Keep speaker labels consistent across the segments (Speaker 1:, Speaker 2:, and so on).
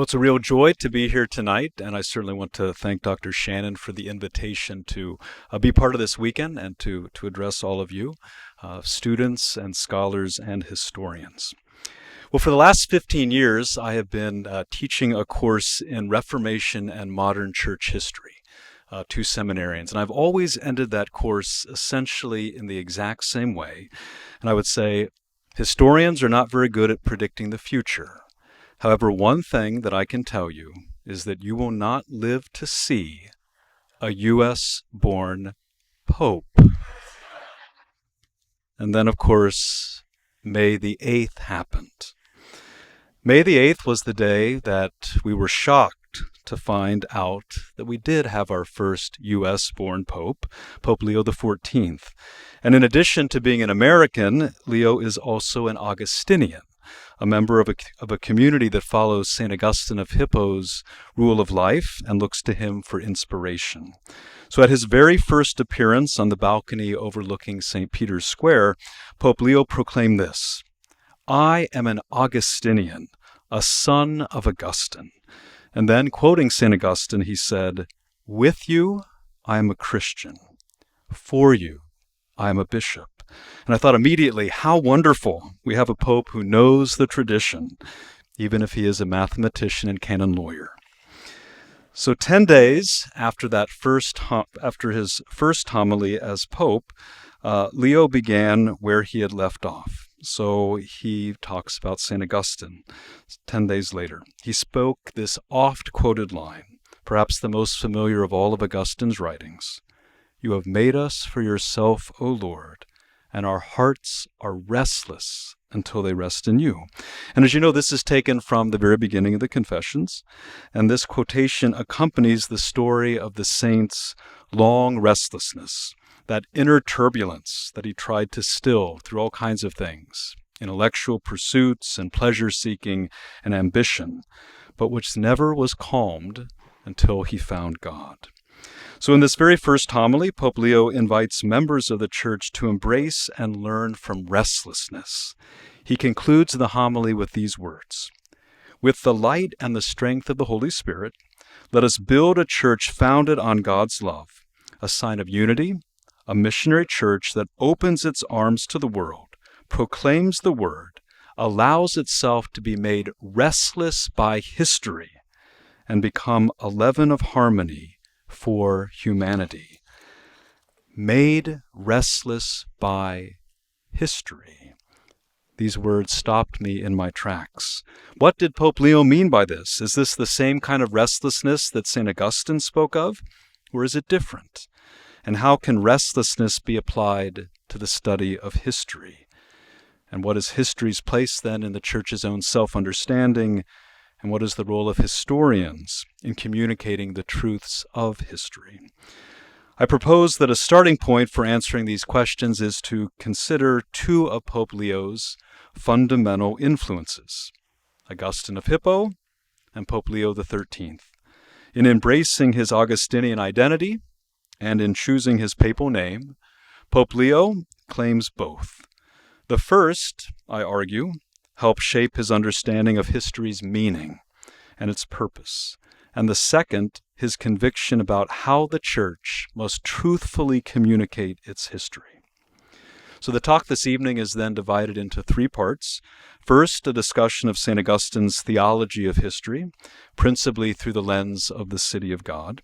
Speaker 1: Well, it's a real joy to be here tonight, and I certainly want to thank Dr. Shannon for the invitation to be part of this weekend and to address all of you, students and scholars and historians. Well, for the last 15 years, I have been teaching a course in Reformation and modern church history to seminarians, and I've always ended that course essentially in the exact same way. And I would say, historians are not very good at predicting the future. However, one thing that I can tell you is that you will not live to see a U.S.-born Pope. And then, of course, May the 8th happened. May the 8th was the day that we were shocked to find out that we did have our first U.S.-born Pope, Pope Leo XIV. And in addition to being an American, Leo is also an Augustinian, a member of a community that follows St. Augustine of Hippo's rule of life and looks to him for inspiration. So at his very first appearance on the balcony overlooking St. Peter's Square, Pope Leo proclaimed this: "I am an Augustinian, a son of Augustine." And then, quoting St. Augustine, he said, "With you, I am a Christian. For you, I am a bishop." And I thought immediately, how wonderful. We have a pope who knows the tradition, even if he is a mathematician and canon lawyer. So 10 days after after his first homily as pope, Leo began where he had left off. So he talks about St. Augustine 10 days later. He spoke this oft-quoted line, perhaps the most familiar of all of Augustine's writings: "You have made us for yourself, O Lord, and our hearts are restless until they rest in you." And as you know, this is taken from the very beginning of the Confessions, and this quotation accompanies the story of the saint's long restlessness, that inner turbulence that he tried to still through all kinds of things, intellectual pursuits and pleasure-seeking and ambition, but which never was calmed until he found God. So in this very first homily, Pope Leo invites members of the Church to embrace and learn from restlessness. He concludes the homily with these words: "With the light and the strength of the Holy Spirit, let us build a church founded on God's love, a sign of unity, a missionary church that opens its arms to the world, proclaims the word, allows itself to be made restless by history, and become a leaven of harmony for humanity." Made restless by history. These words stopped me in my tracks. What did Pope Leo mean by this? Is this the same kind of restlessness that St. Augustine spoke of, or is it different? And how can restlessness be applied to the study of history? And what is history's place then in the Church's own self-understanding? And what is the role of historians in communicating the truths of history? I propose that a starting point for answering these questions is to consider two of Pope Leo's fundamental influences, Augustine of Hippo and Pope Leo XIII. In embracing his Augustinian identity and in choosing his papal name, Pope Leo claims both. The first, I argue, help shape his understanding of history's meaning and its purpose, and the second, his conviction about how the Church must truthfully communicate its history. So the talk this evening is then divided into three parts. First, a discussion of St. Augustine's theology of history, principally through the lens of the City of God.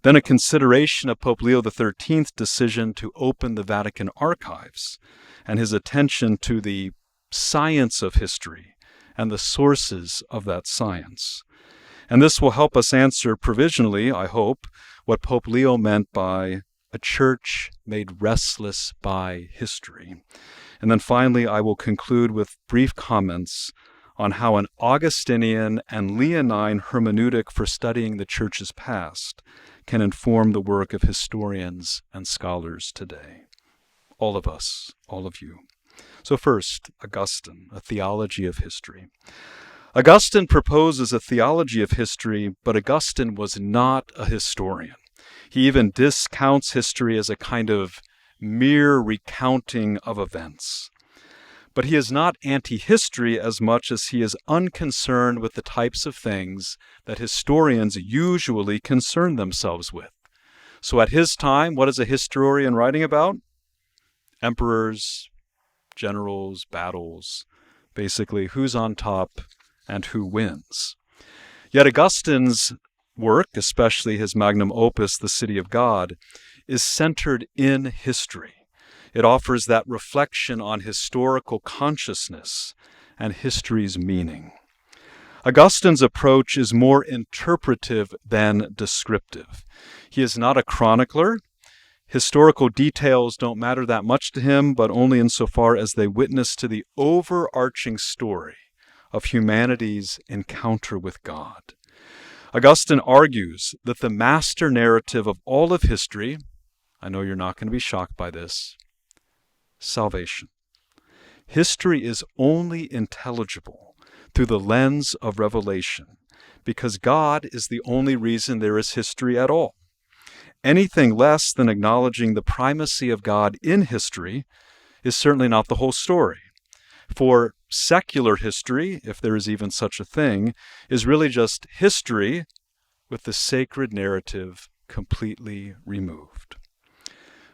Speaker 1: Then a consideration of Pope Leo XIII's decision to open the Vatican archives and his attention to the science of history and the sources of that science. And this will help us answer provisionally, I hope, what Pope Leo meant by a church made restless by history. And then finally, I will conclude with brief comments on how an Augustinian and Leonine hermeneutic for studying the Church's past can inform the work of historians and scholars today. All of us, all of you. So first, Augustine, a theology of history. Augustine proposes a theology of history, but Augustine was not a historian. He even discounts history as a kind of mere recounting of events. But he is not anti-history as much as he is unconcerned with the types of things that historians usually concern themselves with. So at his time, what is a historian writing about? Emperors, generals, battles, basically who's on top and who wins. Yet Augustine's work, especially his magnum opus, The City of God, is centered in history. It offers that reflection on historical consciousness and history's meaning. Augustine's approach is more interpretive than descriptive. He is not a chronicler. Historical details don't matter that much to him, but only insofar as they witness to the overarching story of humanity's encounter with God. Augustine argues that the master narrative of all of history, I know you're not going to be shocked by this, salvation. History is only intelligible through the lens of revelation, because God is the only reason there is history at all. Anything less than acknowledging the primacy of God in history is certainly not the whole story. For secular history, if there is even such a thing, is really just history with the sacred narrative completely removed.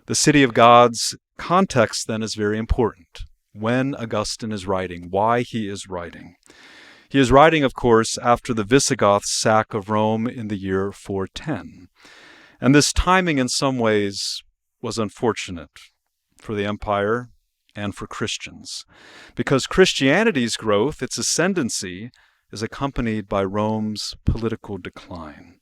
Speaker 1: The City of God's context, then, is very important. When Augustine is writing, why he is writing. He is writing, of course, after the Visigoths' sack of Rome in the year 410. And this timing, in some ways, was unfortunate for the empire and for Christians, because Christianity's growth, its ascendancy, is accompanied by Rome's political decline,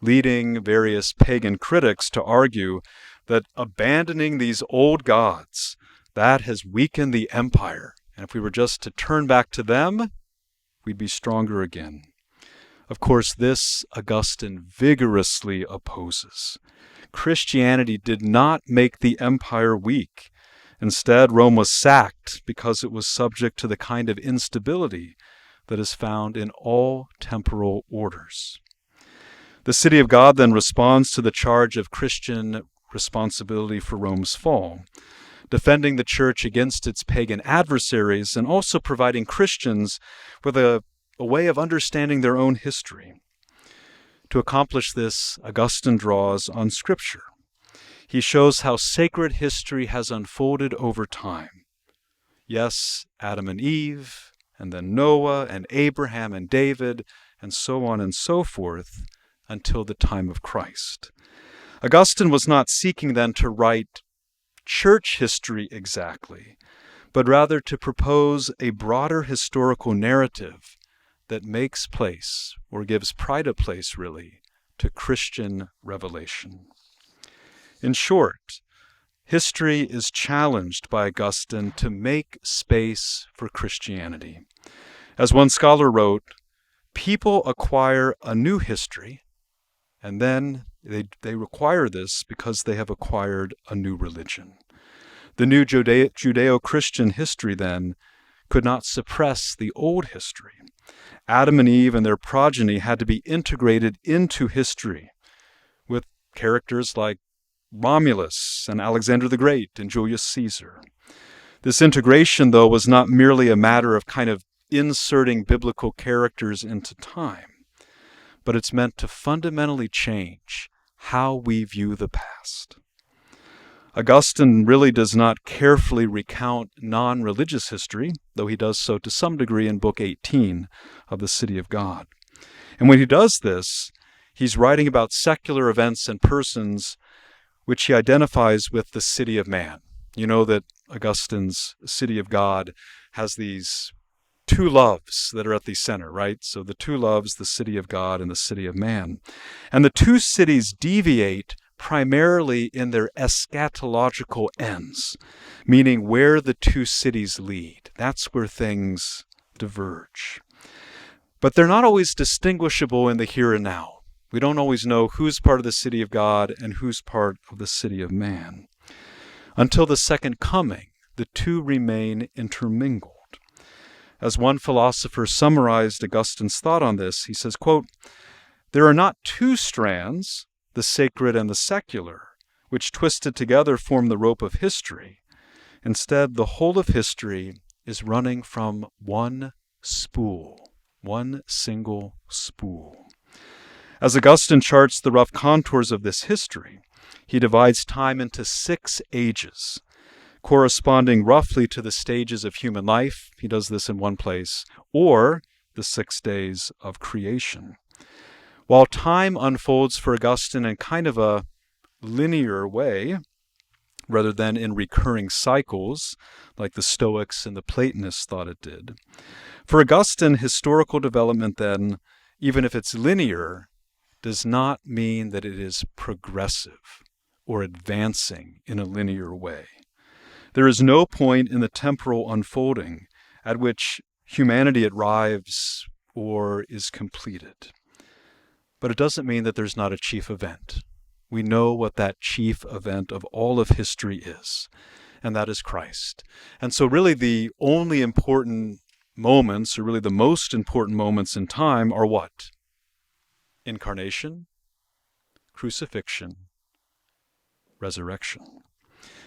Speaker 1: leading various pagan critics to argue that abandoning these old gods, that has weakened the empire, and if we were just to turn back to them, we'd be stronger again. Of course, this Augustine vigorously opposes. Christianity did not make the empire weak. Instead, Rome was sacked because it was subject to the kind of instability that is found in all temporal orders. The City of God then responds to the charge of Christian responsibility for Rome's fall, defending the church against its pagan adversaries and also providing Christians with a way of understanding their own history. To accomplish this, Augustine draws on Scripture. He shows how sacred history has unfolded over time. Yes, Adam and Eve, and then Noah and Abraham and David, and so on and so forth, until the time of Christ. Augustine was not seeking then to write church history exactly, but rather to propose a broader historical narrative that makes place, or gives pride of place really, to Christian revelation. In short, history is challenged by Augustine to make space for Christianity. As one scholar wrote, people acquire a new history, and then they require this because they have acquired a new religion. The new Judeo-Christian history, then, could not suppress the old history. Adam and Eve and their progeny had to be integrated into history with characters like Romulus and Alexander the Great and Julius Caesar. This integration, though, was not merely a matter of kind of inserting biblical characters into time, but it's meant to fundamentally change how we view the past. Augustine really does not carefully recount non-religious history, though he does so to some degree in Book 18 of the City of God. And when he does this, he's writing about secular events and persons which he identifies with the city of man. You know that Augustine's City of God has these two loves that are at the center, right? So the two loves, the city of God and the city of man. And the two cities deviate primarily in their eschatological ends, meaning where the two cities lead. That's where things diverge. But they're not always distinguishable in the here and now. We don't always know who's part of the city of God and who's part of the city of man. Until the second coming, the two remain intermingled. As one philosopher summarized Augustine's thought on this, he says, quote, "There are not two strands, the sacred and the secular, which twisted together form the rope of history. Instead, the whole of history is running from one spool, one single spool. As Augustine charts the rough contours of this history, he divides time into 6 ages, corresponding roughly to the stages of human life. He does this in one place, or the 6 days of creation. While time unfolds for Augustine in kind of a linear way, rather than in recurring cycles, like the Stoics and the Platonists thought it did, for Augustine, historical development then, even if it's linear, does not mean that it is progressive or advancing in a linear way. There is no point in the temporal unfolding at which humanity arrives or is completed. But it doesn't mean that there's not a chief event. We know what that chief event of all of history is, and that is Christ. And so really the only important moments, or really the most important moments in time, are what? Incarnation, crucifixion, resurrection.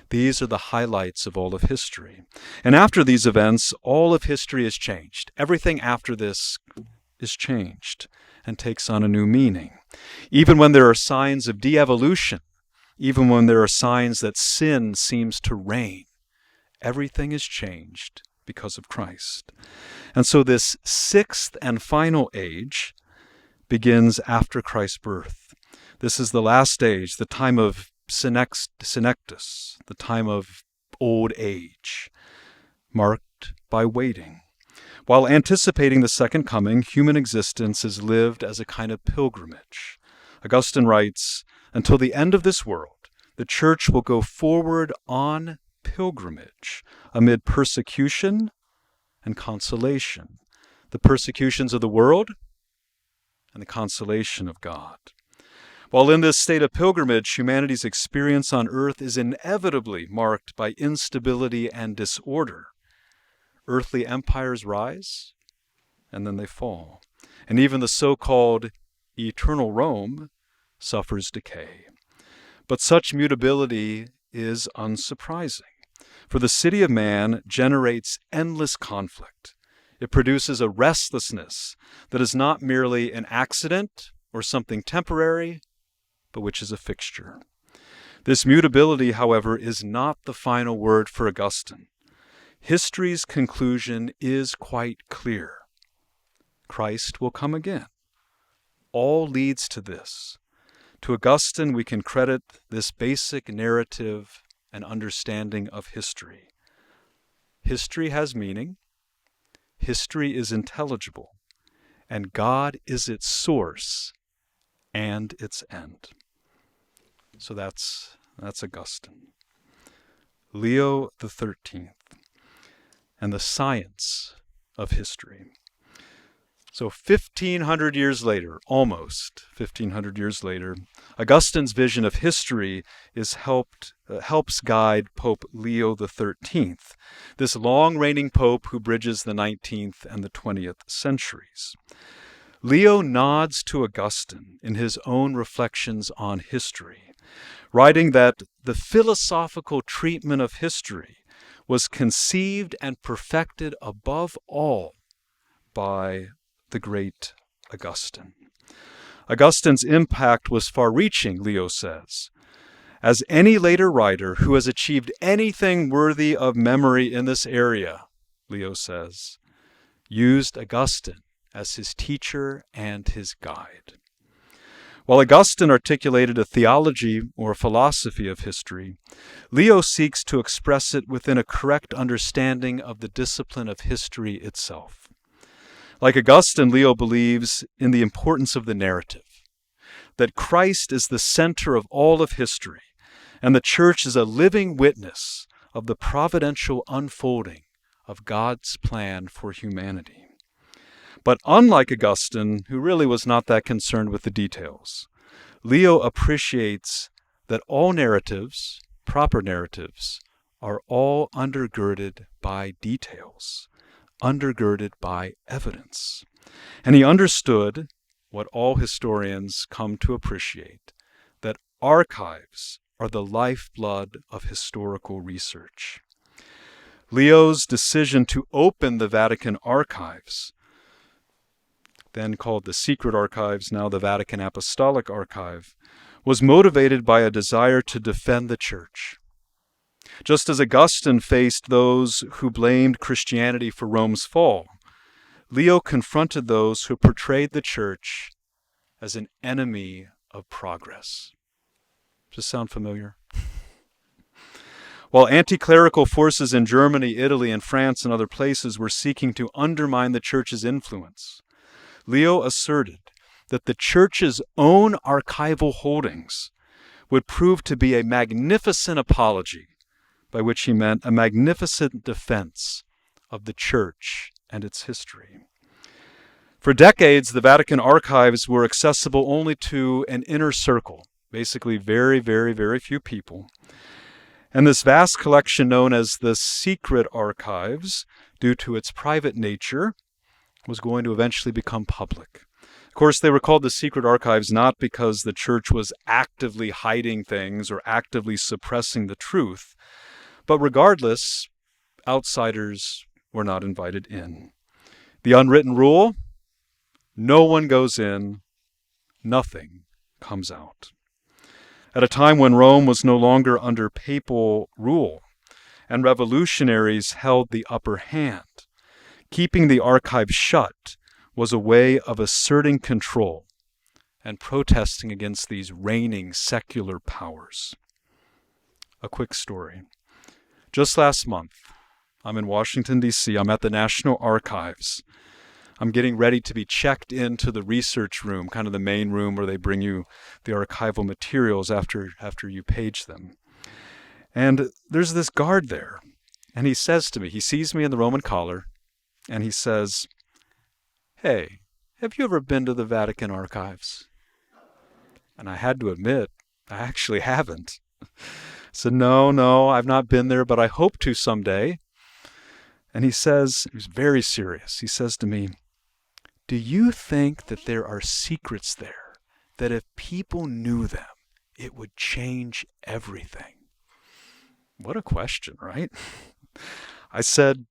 Speaker 1: These are the highlights of all of history. And after these events, all of history is changed. Everything after this is changed and takes on a new meaning. Even when there are signs of de-evolution, even when there are signs that sin seems to reign, everything is changed because of Christ. And so this 6th and final age begins after Christ's birth. This is the last age, the time of senectus, the time of old age, marked by waiting. While anticipating the second coming, human existence is lived as a kind of pilgrimage. Augustine writes, "Until the end of this world, the Church will go forward on pilgrimage amid persecution and consolation, the persecutions of the world and the consolation of God." While in this state of pilgrimage, humanity's experience on earth is inevitably marked by instability and disorder. Earthly empires rise, and then they fall. And even the so-called eternal Rome suffers decay. But such mutability is unsurprising, for the city of man generates endless conflict. It produces a restlessness that is not merely an accident or something temporary, but which is a fixture. This mutability, however, is not the final word for Augustine. History's conclusion is quite clear. Christ will come again. All leads to this. To Augustine, we can credit this basic narrative and understanding of history. History has meaning. History is intelligible. And God is its source and its end. So that's Augustine. Leo XIII and the science of history. So 1,500 years later, almost 1,500 years later, Augustine's vision of history helps guide Pope Leo XIII, this long-reigning pope who bridges the 19th and the 20th centuries. Leo nods to Augustine in his own reflections on history, writing that the philosophical treatment of history was conceived and perfected above all by the great Augustine. Augustine's impact was far-reaching, Leo says. As any later writer who has achieved anything worthy of memory in this area, Leo says, used Augustine as his teacher and his guide. While Augustine articulated a theology or philosophy of history, Leo seeks to express it within a correct understanding of the discipline of history itself. Like Augustine, Leo believes in the importance of the narrative, that Christ is the center of all of history, and the Church is a living witness of the providential unfolding of God's plan for humanity. But unlike Augustine, who really was not that concerned with the details, Leo appreciates that all narratives, proper narratives, are all undergirded by details, undergirded by evidence. And he understood what all historians come to appreciate, that archives are the lifeblood of historical research. Leo's decision to open the Vatican archives, then called the Secret Archives, now the Vatican Apostolic Archive, was motivated by a desire to defend the Church. Just as Augustine faced those who blamed Christianity for Rome's fall, Leo confronted those who portrayed the Church as an enemy of progress. Does this sound familiar? While anti-clerical forces in Germany, Italy, and France and other places were seeking to undermine the Church's influence, Leo asserted that the Church's own archival holdings would prove to be a magnificent apology, by which he meant a magnificent defense of the Church and its history. For decades, the Vatican archives were accessible only to an inner circle, basically very, very, very few people. And this vast collection, known as the Secret Archives, due to its private nature, was going to eventually become public. Of course, they were called the Secret Archives not because the Church was actively hiding things or actively suppressing the truth, but regardless, outsiders were not invited in. The unwritten rule: no one goes in, nothing comes out. At a time when Rome was no longer under papal rule and revolutionaries held the upper hand, keeping the archive shut was a way of asserting control and protesting against these reigning secular powers. A quick story. Just last month, I'm in Washington, D.C. I'm at the National Archives. I'm getting ready to be checked into the research room, kind of the main room where they bring you the archival materials after you page them. And there's this guard there, and he says to me, he sees me in the Roman collar, and he says, "Hey, have you ever been to the Vatican archives?" And I had to admit, I actually haven't. I said, no, I've not been there, but I hope to someday. And he says, he was very serious, he says to me, "Do you think that there are secrets there that if people knew them, it would change everything?" What a question, right? I said,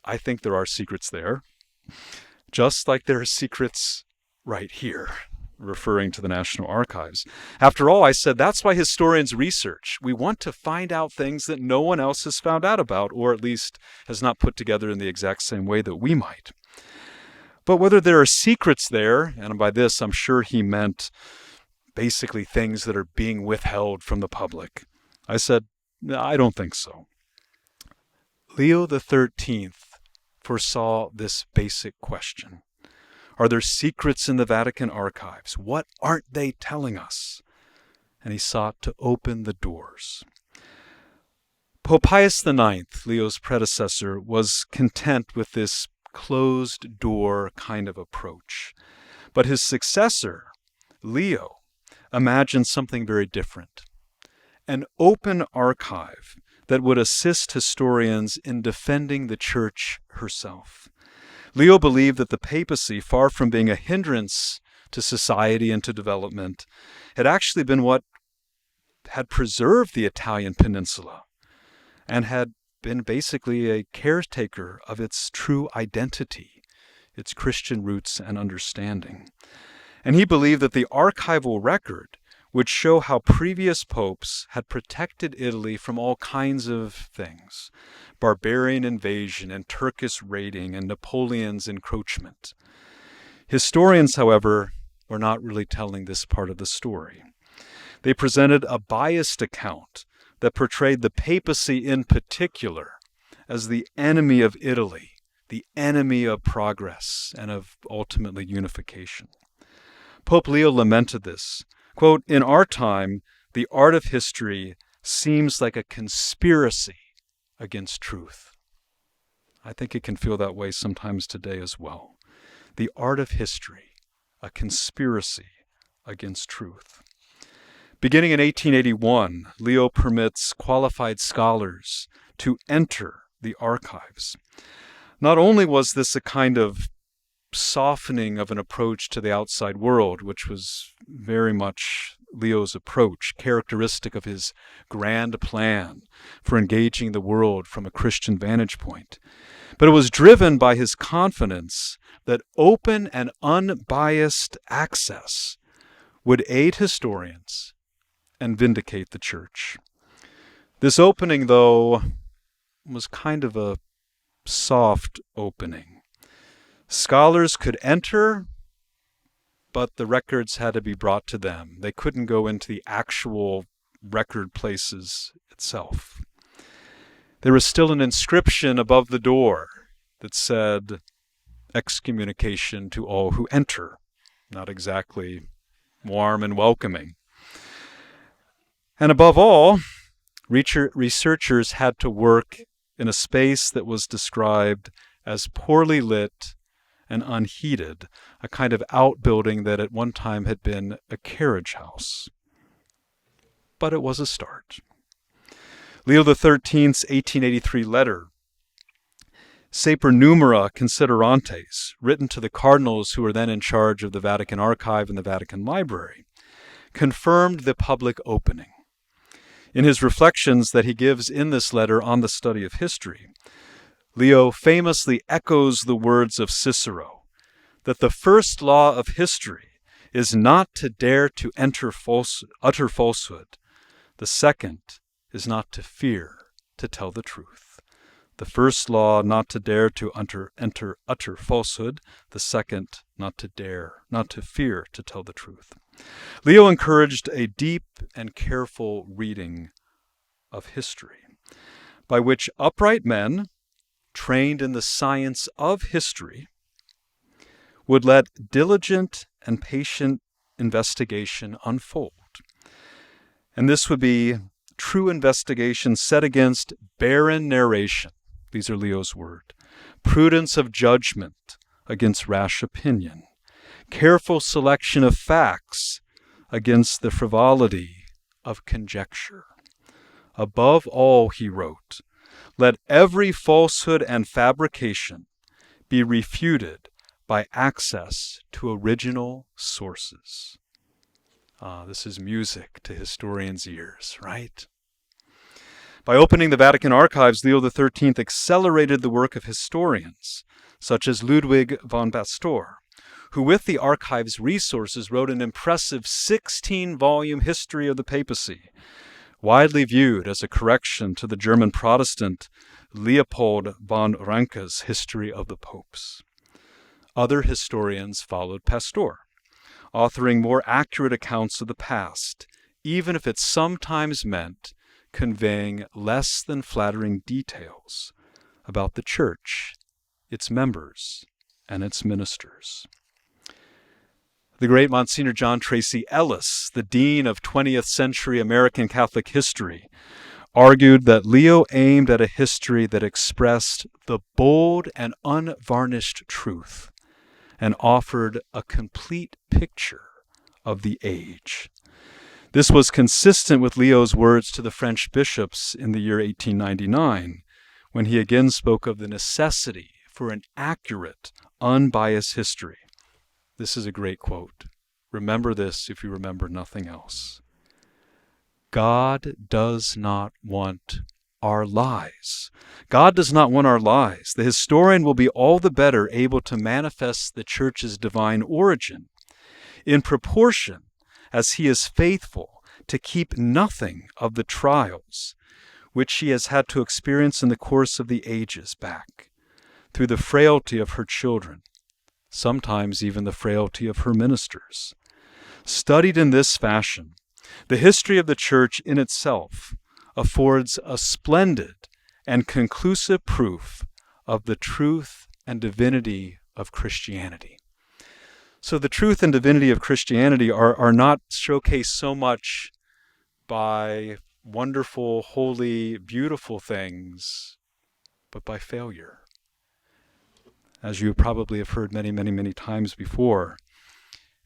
Speaker 1: I think there are secrets there, just like there are secrets right here, referring to the National Archives. After all, I said, that's why historians research. We want to find out things that no one else has found out about, or at least has not put together in the exact same way that we might. But whether there are secrets there, and by this I'm sure he meant basically things that are being withheld from the public, I said, I don't think so. Leo XIII foresaw this basic question. Are there secrets in the Vatican archives? What aren't they telling us? And he sought to open the doors. Pope Pius IX, Leo's predecessor, was content with this closed door kind of approach. But his successor, Leo, imagined something very different. An open archive that would assist historians in defending the Church herself. Leo believed that the papacy, far from being a hindrance to society and to development, had actually been what had preserved the Italian peninsula and had been basically a caretaker of its true identity, its Christian roots and understanding. And he believed that the archival record would show how previous popes had protected Italy from all kinds of things: barbarian invasion and Turkish raiding and Napoleon's encroachment. Historians, however, were not really telling this part of the story. They presented a biased account that portrayed the papacy in particular as the enemy of Italy, the enemy of progress and of ultimately unification. Pope Leo lamented this. Quote, "In our time, the art of history seems like a conspiracy against truth." I think it can feel that way sometimes today as well. The art of history, a conspiracy against truth. Beginning in 1881, Leo permits qualified scholars to enter the archives. Not only was this a kind of softening of an approach to the outside world, which was very much Leo's approach, characteristic of his grand plan for engaging the world from a Christian vantage point. But it was driven by his confidence that open and unbiased access would aid historians and vindicate the church. This opening, though, was kind of a soft opening. Scholars could enter, but the records had to be brought to them. They couldn't go into the actual record places itself. There was still an inscription above the door that said, "Excommunication to all who enter." Not exactly warm and welcoming. And above all, researchers had to work in a space that was described as poorly lit and unheated, a kind of outbuilding that at one time had been a carriage house. But it was a start. Leo XIII's 1883 letter, Saper Numera Considerantes, written to the cardinals who were then in charge of the Vatican Archive and the Vatican Library, confirmed the public opening. In his reflections that he gives in this letter on the study of history, Leo famously echoes the words of Cicero, that the first law of history is not to dare to utter falsehood. The second is not to fear to tell the truth. The first law, not to dare to utter falsehood. The second, not to fear to tell the truth. Leo encouraged a deep and careful reading of history, by which upright men, trained in the science of history, would let diligent and patient investigation unfold. And this would be true investigation set against barren narration. These are Leo's words. Prudence of judgment against rash opinion. Careful selection of facts against the frivolity of conjecture. Above all, he wrote, let every falsehood and fabrication be refuted by access to original sources. This is music to historians' ears, right? By opening the Vatican archives, Leo XIII accelerated the work of historians, such as Ludwig von Pastor, who with the archive's resources wrote an impressive 16-volume history of the papacy, widely viewed as a correction to the German Protestant Leopold von Ranke's History of the Popes. Other historians followed Pastor, authoring more accurate accounts of the past, even if it sometimes meant conveying less than flattering details about the Church, its members, and its ministers. The great Monsignor John Tracy Ellis, the Dean of 20th century American Catholic history, argued that Leo aimed at a history that expressed the bold and unvarnished truth and offered a complete picture of the age. This was consistent with Leo's words to the French bishops in the year 1899, when he again spoke of the necessity for an accurate, unbiased history. This is a great quote. Remember this if you remember nothing else. God does not want our lies. God does not want our lies. The historian will be all the better able to manifest the Church's divine origin in proportion as he is faithful to keep nothing of the trials which she has had to experience in the course of the ages back, through the frailty of her children, sometimes even the frailty of her ministers. Studied in this fashion, the history of the Church in itself affords a splendid and conclusive proof of the truth and divinity of Christianity. So the truth and divinity of Christianity are not showcased so much by wonderful, holy, beautiful things, but by failure. As you probably have heard many, many, many times before,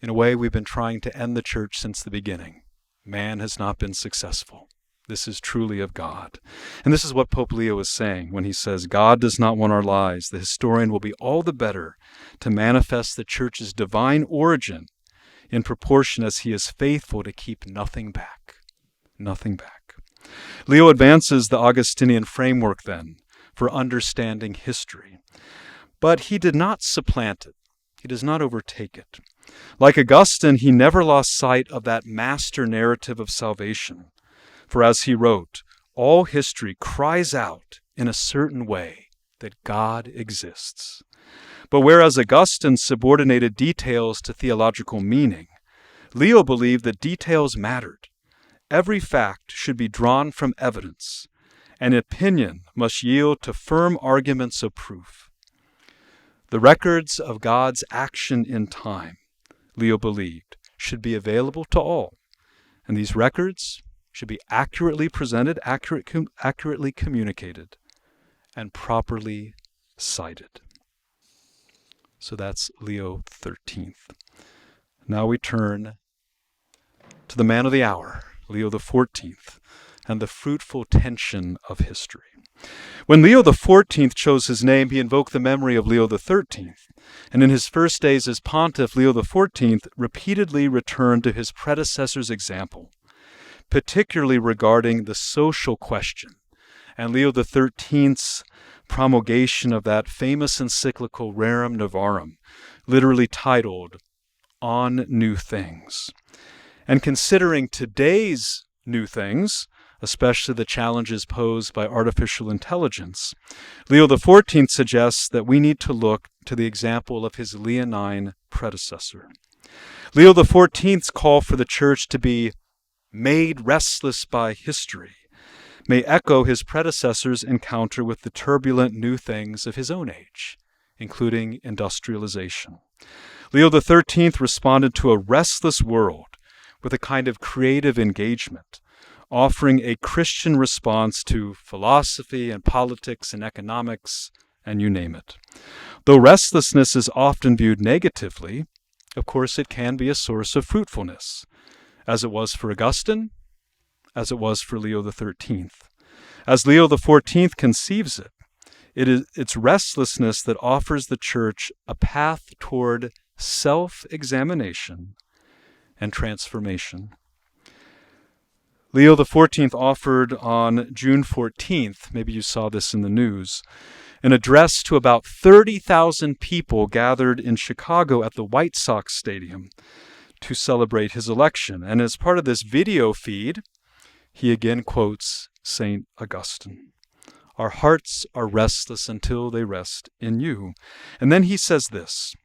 Speaker 1: in a way we've been trying to end the Church since the beginning. Man has not been successful. This is truly of God. And this is what Pope Leo is saying when he says, God does not want our lies. The historian will be all the better to manifest the Church's divine origin in proportion as he is faithful to keep nothing back. Nothing back. Leo advances the Augustinian framework then for understanding history. But he did not supplant it. He does not overtake it. Like Augustine, he never lost sight of that master narrative of salvation. For as he wrote, all history cries out in a certain way that God exists. But whereas Augustine subordinated details to theological meaning, Leo believed that details mattered. Every fact should be drawn from evidence, and opinion must yield to firm arguments of proof. The records of God's action in time, Leo believed, should be available to all, and these records should be accurately presented, accurately communicated, and properly cited. So that's Leo XIII. Now we turn to the man of the hour, Leo XIV, and the fruitful tension of history. When Leo XIV chose his name, he invoked the memory of Leo XIII, and in his first days as pontiff, Leo XIV repeatedly returned to his predecessor's example, particularly regarding the social question, and Leo XIII's promulgation of that famous encyclical Rerum Novarum, literally titled On New Things. And considering today's new things, especially the challenges posed by artificial intelligence, Leo XIV suggests that we need to look to the example of his Leonine predecessor. Leo XIV's call for the Church to be made restless by history may echo his predecessor's encounter with the turbulent new things of his own age, including industrialization. Leo XIII responded to a restless world with a kind of creative engagement, offering a Christian response to philosophy and politics and economics, and you name it. Though restlessness is often viewed negatively, of course it can be a source of fruitfulness, as it was for Augustine, as it was for Leo XIII. As Leo XIV conceives it, it's restlessness that offers the Church a path toward self-examination and transformation. Leo XIV offered on June 14th, maybe you saw this in the news, an address to about 30,000 people gathered in Chicago at the White Sox Stadium to celebrate his election. And as part of this video feed, he again quotes St. Augustine. Our hearts are restless until they rest in you. And then he says this,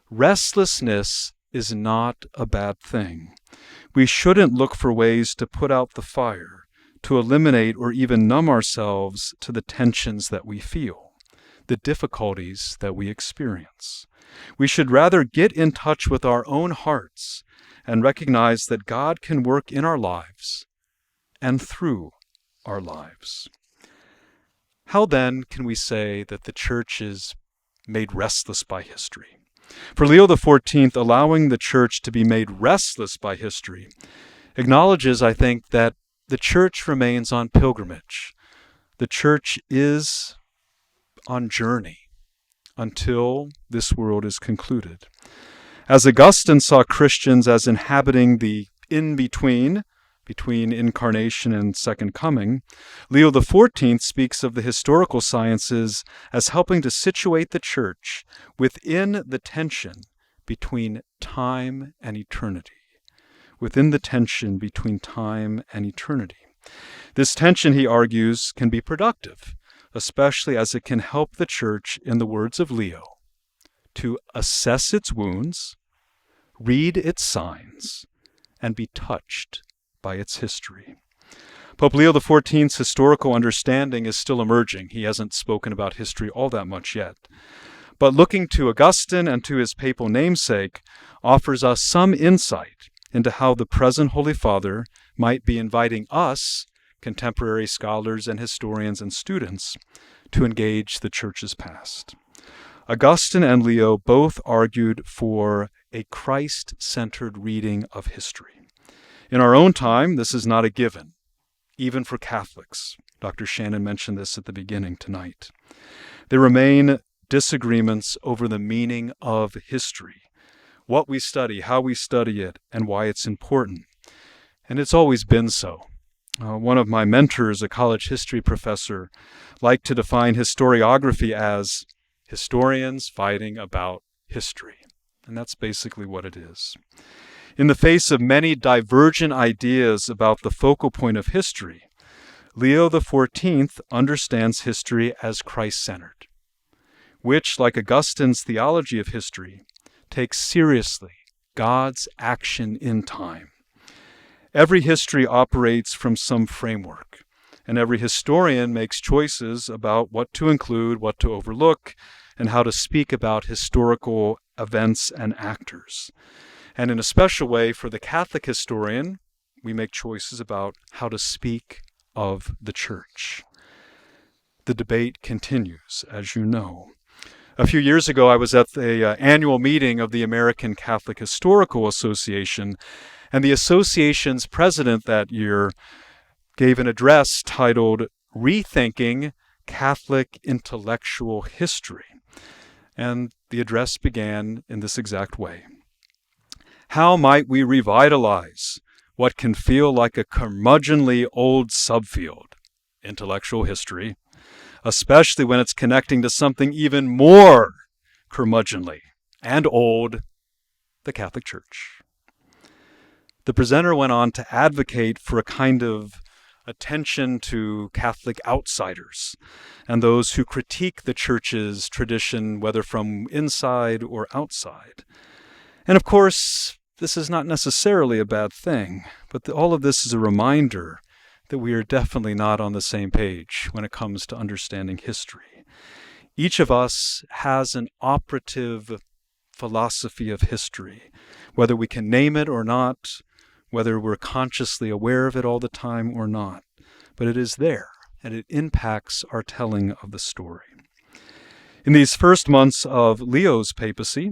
Speaker 1: restlessness is not a bad thing. We shouldn't look for ways to put out the fire, to eliminate or even numb ourselves to the tensions that we feel, the difficulties that we experience. We should rather get in touch with our own hearts and recognize that God can work in our lives and through our lives. How then can we say that the Church is made restless by history? For Leo XIV, allowing the Church to be made restless by history acknowledges, I think, that the Church remains on pilgrimage. The Church is on journey until this world is concluded. As Augustine saw Christians as inhabiting the in-between, between incarnation and second coming, Leo XIV speaks of the historical sciences as helping to situate the Church within the tension between time and eternity. Within the tension between time and eternity. This tension, he argues, can be productive, especially as it can help the Church, in the words of Leo, to assess its wounds, read its signs, and be touched by its history. Pope Leo XIV's historical understanding is still emerging. He hasn't spoken about history all that much yet. But looking to Augustine and to his papal namesake offers us some insight into how the present Holy Father might be inviting us, contemporary scholars and historians and students, to engage the Church's past. Augustine and Leo both argued for a Christ-centered reading of history. In our own time, this is not a given, even for Catholics. Dr. Shannon mentioned this at the beginning tonight. There remain disagreements over the meaning of history, what we study, how we study it, and why it's important. And it's always been so. One of my mentors, a college history professor, liked to define historiography as historians fighting about history. And that's basically what it is. In the face of many divergent ideas about the focal point of history, Leo XIV understands history as Christ-centered, which, like Augustine's Theology of history, takes seriously God's action in time. Every history operates from some framework, and every historian makes choices about what to include, what to overlook, and how to speak about historical events and actors. And in a special way, for the Catholic historian, we make choices about how to speak of the Church. The debate continues, as you know. A few years ago, I was at the annual meeting of the American Catholic Historical Association, and the association's president that year gave an address titled Rethinking Catholic Intellectual History. And the address began in this exact way. How might we revitalize what can feel like a curmudgeonly old subfield, intellectual history, especially when it's connecting to something even more curmudgeonly and old, the Catholic Church? The presenter went on to advocate for a kind of attention to Catholic outsiders and those who critique the Church's tradition, whether from inside or outside. And of course, this is not necessarily a bad thing, but all of this is a reminder that we are definitely not on the same page when it comes to understanding history. Each of us has an operative philosophy of history, whether we can name it or not, whether we're consciously aware of it all the time or not. But it is there, and it impacts our telling of the story. In these first months of Leo's papacy,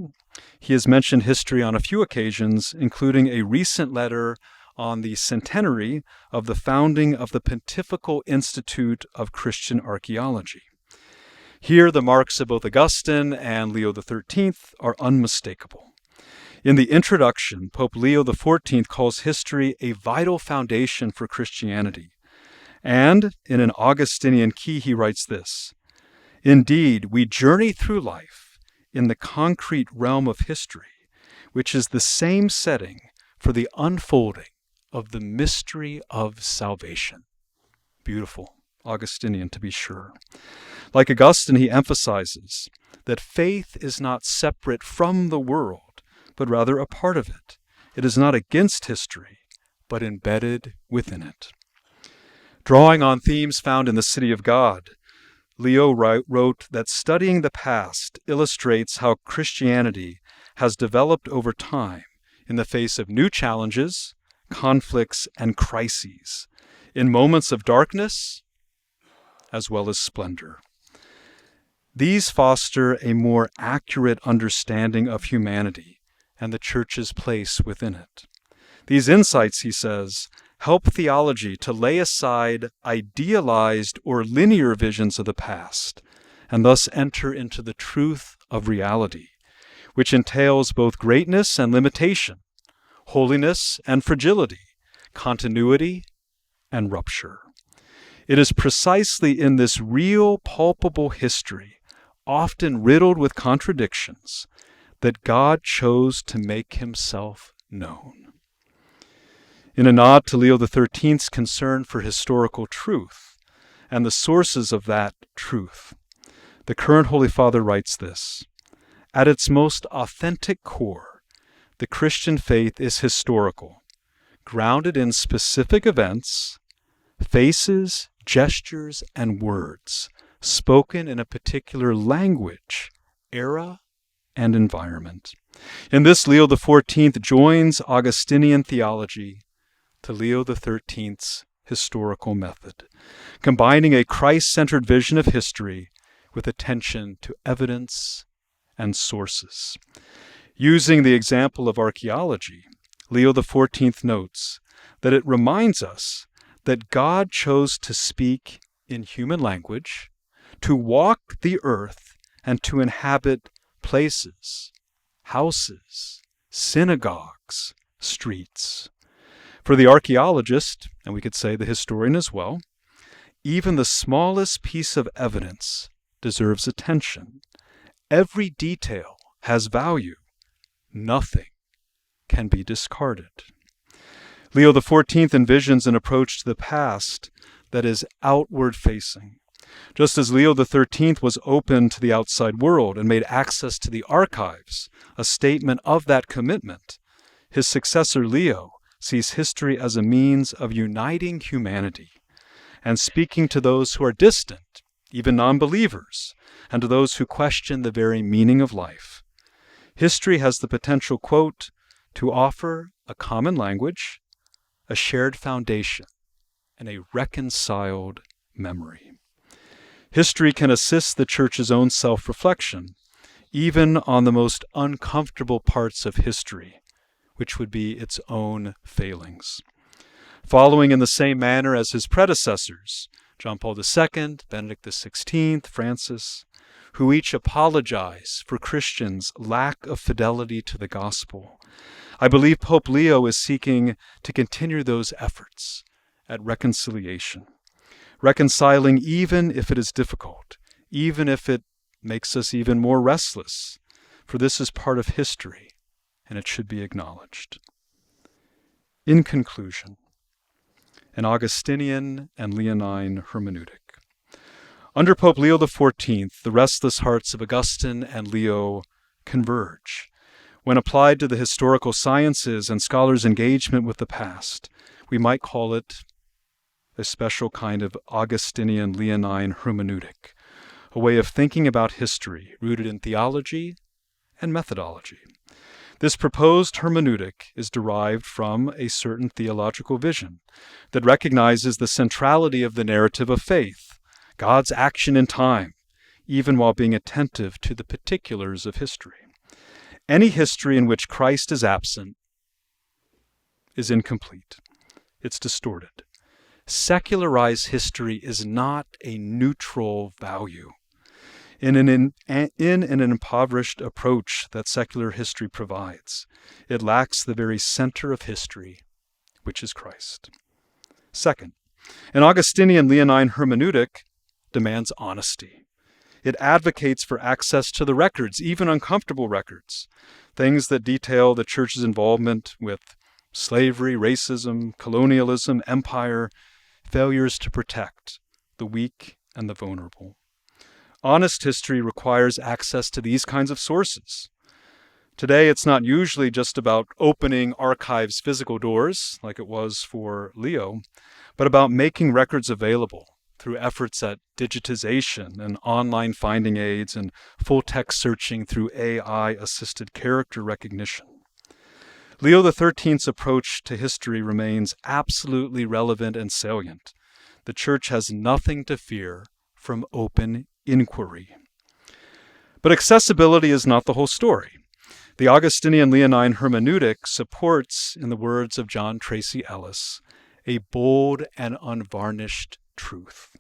Speaker 1: he has mentioned history on a few occasions, including a recent letter on the centenary of the founding of the Pontifical Institute of Christian Archaeology. Here, the marks of both Augustine and Leo XIII are unmistakable. In the introduction, Pope Leo XIV calls history a vital foundation for Christianity. And in an Augustinian key, he writes this: "Indeed, we journey through life in the concrete realm of history, which is the same setting for the unfolding of the mystery of salvation." Beautiful, Augustinian to be sure. Like Augustine, he emphasizes that faith is not separate from the world, but rather a part of it. It is not against history, but embedded within it. Drawing on themes found in the City of God, Leo wrote that studying the past illustrates how Christianity has developed over time in the face of new challenges, conflicts, and crises, in moments of darkness as well as splendor. These foster a more accurate understanding of humanity and the Church's place within it. These insights, he says, help theology to lay aside idealized or linear visions of the past and thus enter into the truth of reality, which entails both greatness and limitation, holiness and fragility, continuity and rupture. It is precisely in this real, palpable history, often riddled with contradictions, that God chose to make himself known. In a nod to Leo XIII's concern for historical truth and the sources of that truth, the current Holy Father writes this: "At its most authentic core, the Christian faith is historical, grounded in specific events, faces, gestures, and words, spoken in a particular language, era, and environment." In this, Leo XIV joins Augustinian theology to Leo XIII's historical method, combining a Christ-centered vision of history with attention to evidence and sources. Using the example of archaeology, Leo XIV notes that it reminds us that God chose to speak in human language, to walk the earth, and to inhabit places, houses, synagogues, streets. For the archaeologist, and we could say the historian as well, even the smallest piece of evidence deserves attention. Every detail has value. Nothing can be discarded. Leo XIV envisions an approach to the past that is outward-facing. Just as Leo XIII was open to the outside world and made access to the archives a statement of that commitment, his successor Leo sees history as a means of uniting humanity and speaking to those who are distant, even non-believers, and to those who question the very meaning of life. History has the potential, quote, to offer a common language, a shared foundation, and a reconciled memory. History can assist the Church's own self-reflection, even on the most uncomfortable parts of history, which would be its own failings. Following in the same manner as his predecessors, John Paul II, Benedict XVI, Francis, who each apologize for Christians' lack of fidelity to the gospel, I believe Pope Leo is seeking to continue those efforts at reconciliation, reconciling even if it is difficult, even if it makes us even more restless, for this is part of history, and it should be acknowledged. In conclusion, an Augustinian and Leonine hermeneutic. Under Pope Leo XIV, the restless hearts of Augustine and Leo converge. When applied to the historical sciences and scholars' engagement with the past, we might call it a special kind of Augustinian Leonine hermeneutic, a way of thinking about history rooted in theology and methodology. This proposed hermeneutic is derived from a certain theological vision that recognizes the centrality of the narrative of faith, God's action in time, even while being attentive to the particulars of history. Any history in which Christ is absent is incomplete. It's distorted. Secularized history is not a neutral value. In an impoverished approach that secular history provides, it lacks the very center of history, which is Christ. Second, an Augustinian Leonine hermeneutic demands honesty. It advocates for access to the records, even uncomfortable records, things that detail the Church's involvement with slavery, racism, colonialism, empire, failures to protect the weak and the vulnerable. Honest history requires access to these kinds of sources. Today, it's not usually just about opening archives' physical doors, like it was for Leo, but about making records available through efforts at digitization and online finding aids and full-text searching through AI-assisted character recognition. Leo XIII's approach to history remains absolutely relevant and salient. The Church has nothing to fear from open inquiry. But accessibility is not the whole story. The Augustinian Leonine hermeneutic supports, in the words of John Tracy Ellis, a bold and unvarnished truth.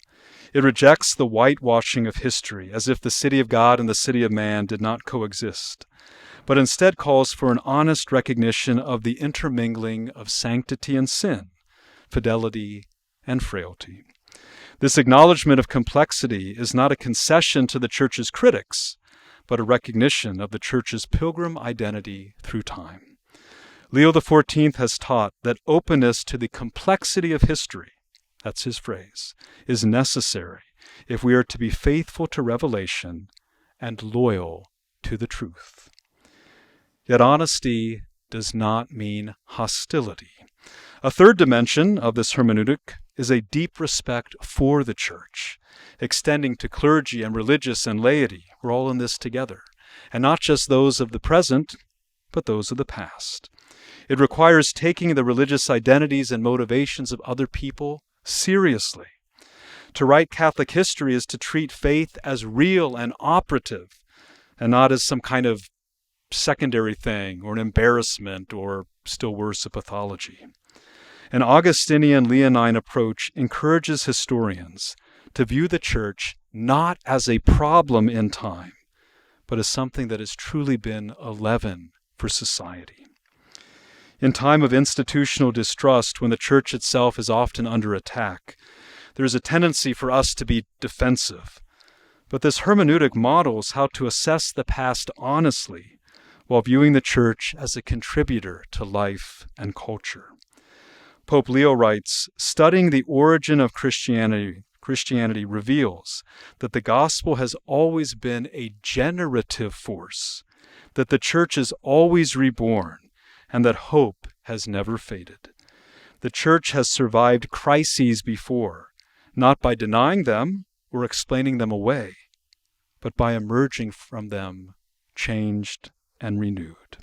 Speaker 1: It rejects the whitewashing of history as if the city of God and the city of man did not coexist, but instead calls for an honest recognition of the intermingling of sanctity and sin, fidelity and frailty. This acknowledgement of complexity is not a concession to the Church's critics, but a recognition of the Church's pilgrim identity through time. Leo XIV has taught that openness to the complexity of history, that's his phrase, is necessary if we are to be faithful to revelation and loyal to the truth. Yet honesty does not mean hostility. A third dimension of this hermeneutic is a deep respect for the Church, extending to clergy and religious and laity. We're all in this together, and not just those of the present, but those of the past. It requires taking the religious identities and motivations of other people seriously. To write Catholic history is to treat faith as real and operative, and not as some kind of secondary thing or an embarrassment or, still worse, a pathology. An Augustinian Leonine approach encourages historians to view the Church not as a problem in time, but as something that has truly been a leaven for society. In time of institutional distrust, when the church itself is often under attack, there is a tendency for us to be defensive. But this hermeneutic models how to assess the past honestly while viewing the church as a contributor to life and culture. Pope Leo writes, "Studying the origin of Christianity reveals that the gospel has always been a generative force, that the church is always reborn, and that hope has never faded. The church has survived crises before, not by denying them or explaining them away, but by emerging from them changed and renewed."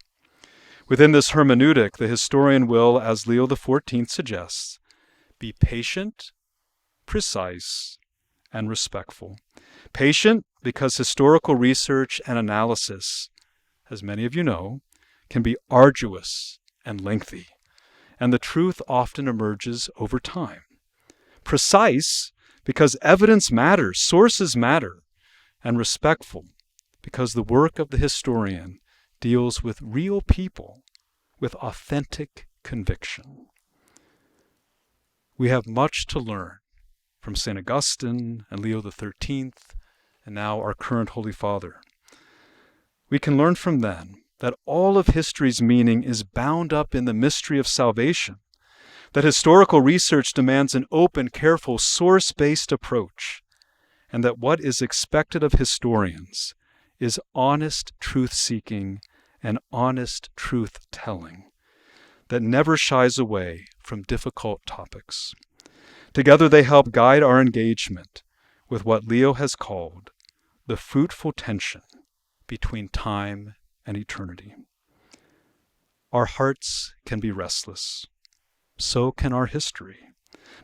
Speaker 1: Within this hermeneutic, the historian will, as Leo XIV suggests, be patient, precise, and respectful. Patient because historical research and analysis, as many of you know, can be arduous and lengthy, and the truth often emerges over time. Precise because evidence matters, sources matter, and respectful because the work of the historian deals with real people with authentic conviction. We have much to learn from St. Augustine and Leo XIII, and now our current Holy Father. We can learn from them that all of history's meaning is bound up in the mystery of salvation, that historical research demands an open, careful, source-based approach, and that what is expected of historians is honest truth-seeking and honest truth-telling that never shies away from difficult topics. Together they help guide our engagement with what Leo has called the fruitful tension between time and eternity. Our hearts can be restless. So can our history.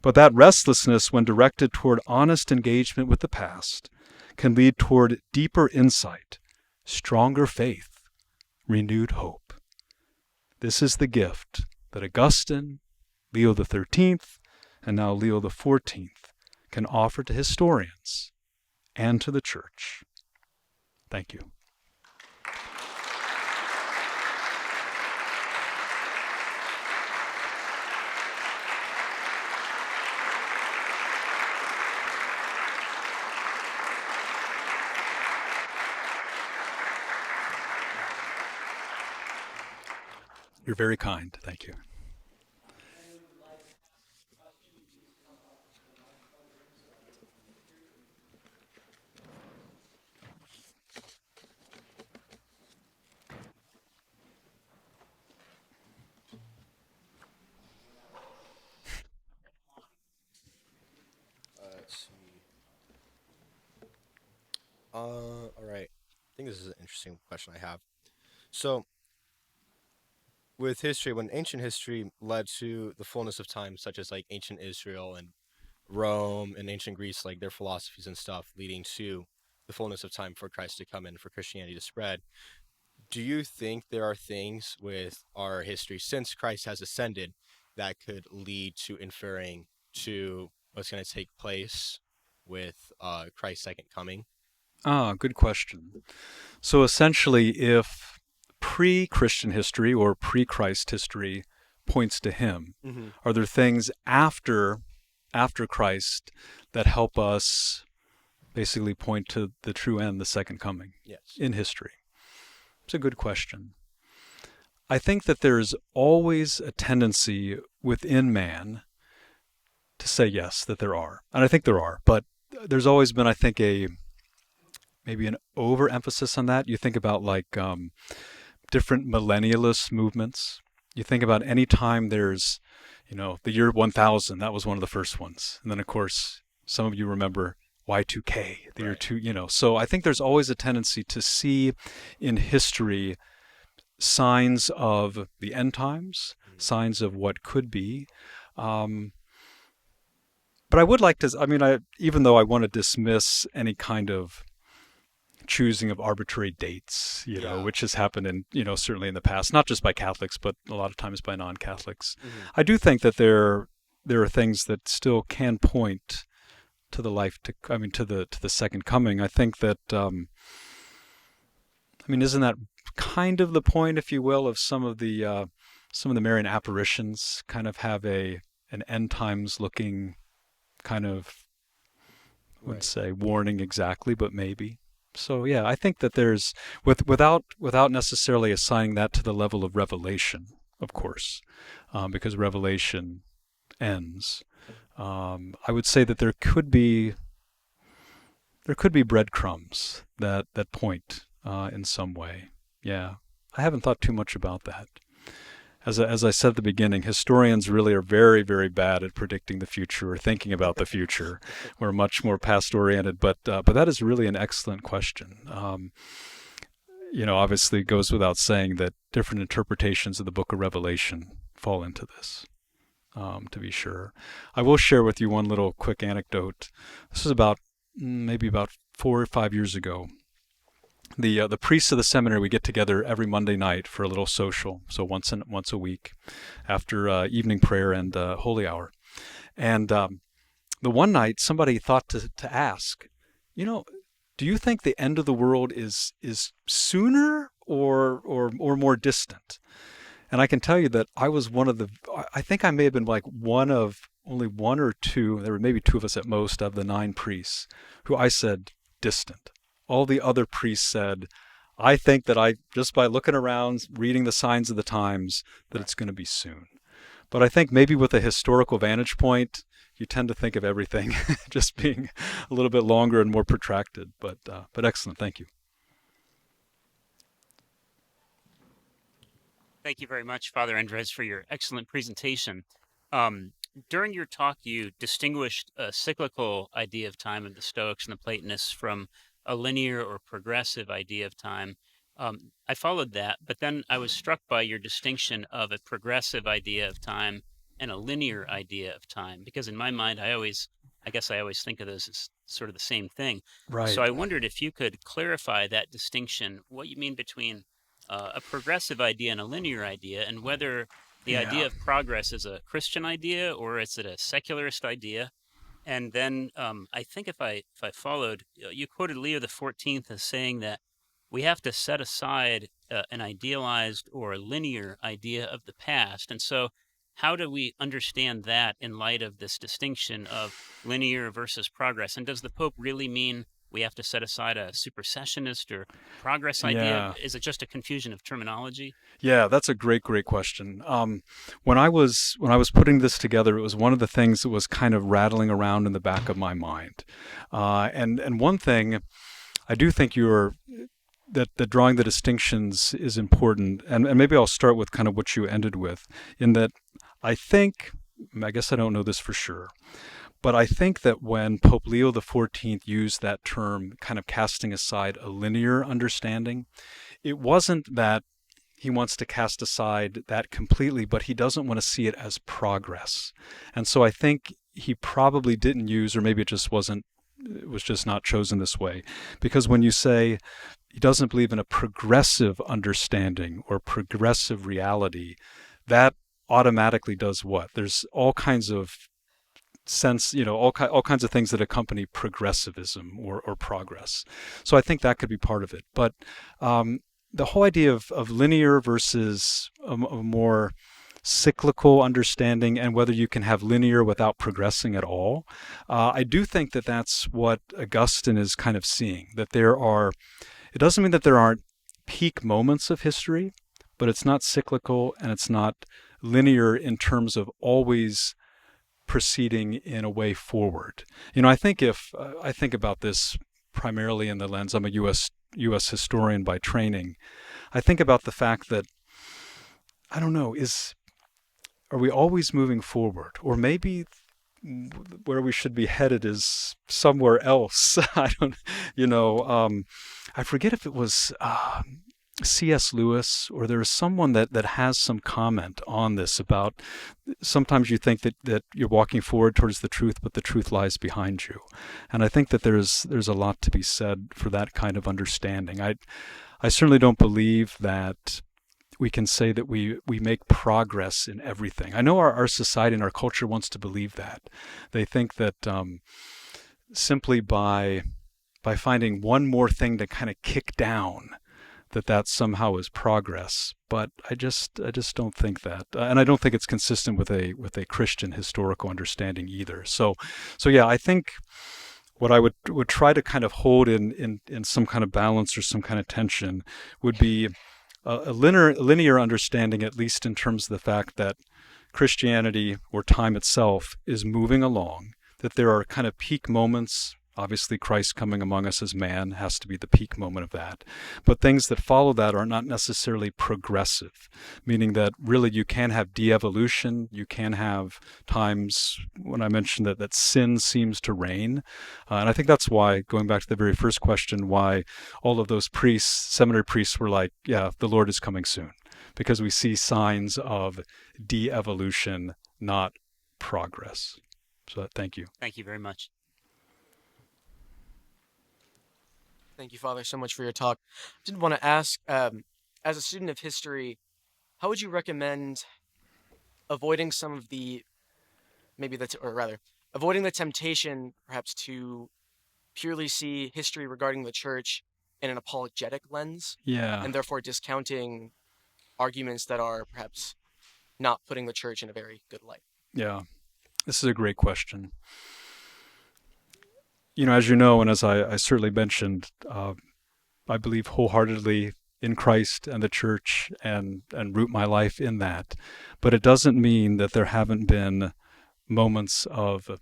Speaker 1: But that restlessness, when directed toward honest engagement with the past, can lead toward deeper insight, stronger faith, renewed hope. This is the gift that Augustine, Leo XIII, and now Leo XIV can offer to historians and to the church. Thank you. You're very kind. Thank you.
Speaker 2: Let's see. All right. I think this is an interesting question I have. So, with history, when ancient history led to the fullness of time, such as like ancient Israel and Rome and ancient Greece, like their philosophies and stuff, leading to the fullness of time for Christ to come in, for Christianity to spread, do you think there are things with our history since Christ has ascended that could lead to inferring to what's going to take place with Christ's second coming?
Speaker 1: Good question. So essentially, if pre-Christian history or pre-Christ history points to him,
Speaker 2: Mm-hmm.
Speaker 1: are there things after Christ that help us basically point to the true end, the second coming
Speaker 2: Yes.
Speaker 1: in history? It's a good question. I think that there's always a tendency within man to say yes, that there are. And I think there are, but there's always been, I think, maybe an overemphasis on that. You think about like different millennialist movements. You think about any time there's, the year 1000, that was one of the first ones. And then, of course, some of you remember Y2K, the year
Speaker 2: Right.
Speaker 1: two, So I think there's always a tendency to see in history signs of the end times, signs of what could be. But I would like to, even though I want to dismiss any kind of choosing of arbitrary dates,
Speaker 2: Yeah.
Speaker 1: which has happened in, certainly in the past, not just by Catholics, but a lot of times by non-Catholics.
Speaker 2: Mm-hmm.
Speaker 1: I do think that there are things that still can point to the to the second coming. I think that, isn't that kind of the point, if you will, of some of the some of the Marian apparitions kind of have an end times looking kind of, I wouldn't
Speaker 2: Right.
Speaker 1: say warning exactly, but maybe. So yeah, I think that there's without necessarily assigning that to the level of revelation, of course, because revelation ends. I would say that there could be breadcrumbs that point in some way. Yeah, I haven't thought too much about that. As I said at the beginning, historians really are very, very bad at predicting the future or thinking about the future. We're much more past oriented, but that is really an excellent question. Obviously, it goes without saying that different interpretations of the Book of Revelation fall into this. To be sure, I will share with you one little quick anecdote. This is maybe about 4 or 5 years ago. The priests of the seminary, we get together every Monday night for a little social, so once a week, after evening prayer and holy hour. And the one night, somebody thought to ask, you know, do you think the end of the world is sooner or more distant? And I can tell you that I was one of the. I think I may have been like one of only one or two. There were maybe two of us at most of the 9 priests who I said distant. All the other priests said, I think that I just by looking around, reading the signs of the times, that
Speaker 2: Right.
Speaker 1: it's going to be soon. But I think maybe with a historical vantage point, you tend to think of everything just being a little bit longer and more protracted. But excellent, thank you.
Speaker 3: Thank you very much, Father Endres, for your excellent presentation. Um, During your talk, you distinguished a cyclical idea of time of the Stoics and the Platonists from a linear or progressive idea of time. I followed that, but then I was struck by your distinction of a progressive idea of time and a linear idea of time, because in my mind, I guess I always think of those as sort of the same thing. So
Speaker 1: Right.
Speaker 3: I wondered if you could clarify that distinction, what you mean between a progressive idea and a linear idea, and whether the
Speaker 1: Yeah.
Speaker 3: idea of progress is a Christian idea or is it a secularist idea. And then I think if I followed, you quoted Leo the 14th as saying that we have to set aside an idealized or linear idea of the past. And so, how do we understand that in light of this distinction of linear versus progress? And does the Pope really mean we have to set aside a supersessionist or progress idea?
Speaker 1: Yeah.
Speaker 3: Is it just a confusion of terminology?
Speaker 1: Yeah, that's a great question. When I was putting this together, it was one of the things that was kind of rattling around in the back of my mind. And one thing I do think that drawing the distinctions is important, and maybe I'll start with kind of what you ended with, in that I guess I don't know this for sure, but I think that when Pope Leo the 14th used that term, kind of casting aside a linear understanding, it wasn't that he wants to cast aside that completely, but he doesn't want to see it as progress. And so I think he probably didn't use, or maybe it was just not chosen this way. Because when you say he doesn't believe in a progressive understanding or progressive reality, that automatically does what? There's all kinds of all kinds of things that accompany progressivism or progress. So I think that could be part of it. But the whole idea of linear versus a more cyclical understanding, and whether you can have linear without progressing at all, I do think that that's what Augustine is kind of seeing. It doesn't mean that there aren't peak moments of history, but it's not cyclical and it's not linear in terms of always proceeding in a way forward. I think about this primarily in the lens, I'm a U.S. historian by training. I think about the fact that, I don't know, are we always moving forward? Or maybe where we should be headed is somewhere else. I forget if it was C.S. Lewis, or there is someone that has some comment on this about sometimes you think that you're walking forward towards the truth, but the truth lies behind you. And I think that there's a lot to be said for that kind of understanding. I certainly don't believe that we can say that we make progress in everything. I know our society and our culture wants to believe that. They think that simply by finding one more thing to kind of kick down, that somehow is progress. But I just don't think that, and I don't think it's consistent with a Christian historical understanding either. So yeah, I think what I would try to kind of hold in some kind of balance or some kind of tension would be a linear understanding, at least in terms of the fact that Christianity, or time itself, is moving along, that there are kind of peak moments. Obviously, Christ coming among us as man has to be the peak moment of that. But things that follow that are not necessarily progressive, meaning that really you can have de-evolution. You can have times when I mentioned that sin seems to reign. And I think that's why, going back to the very first question, why all of those priests, seminary priests, were like, yeah, the Lord is coming soon. Because we see signs of de-evolution, not progress. So thank you.
Speaker 3: Thank you very much.
Speaker 4: Thank you, Father, so much for your talk. I did want to ask, as a student of history, how would you recommend avoiding some of the, avoiding the temptation, perhaps, to purely see history regarding the church in an apologetic lens,
Speaker 1: Yeah.
Speaker 4: and therefore discounting arguments that are perhaps not putting the church in a very good light?
Speaker 1: Yeah. This is a great question. As you know, and as I certainly mentioned, I believe wholeheartedly in Christ and the church, and root my life in that. But it doesn't mean that there haven't been moments of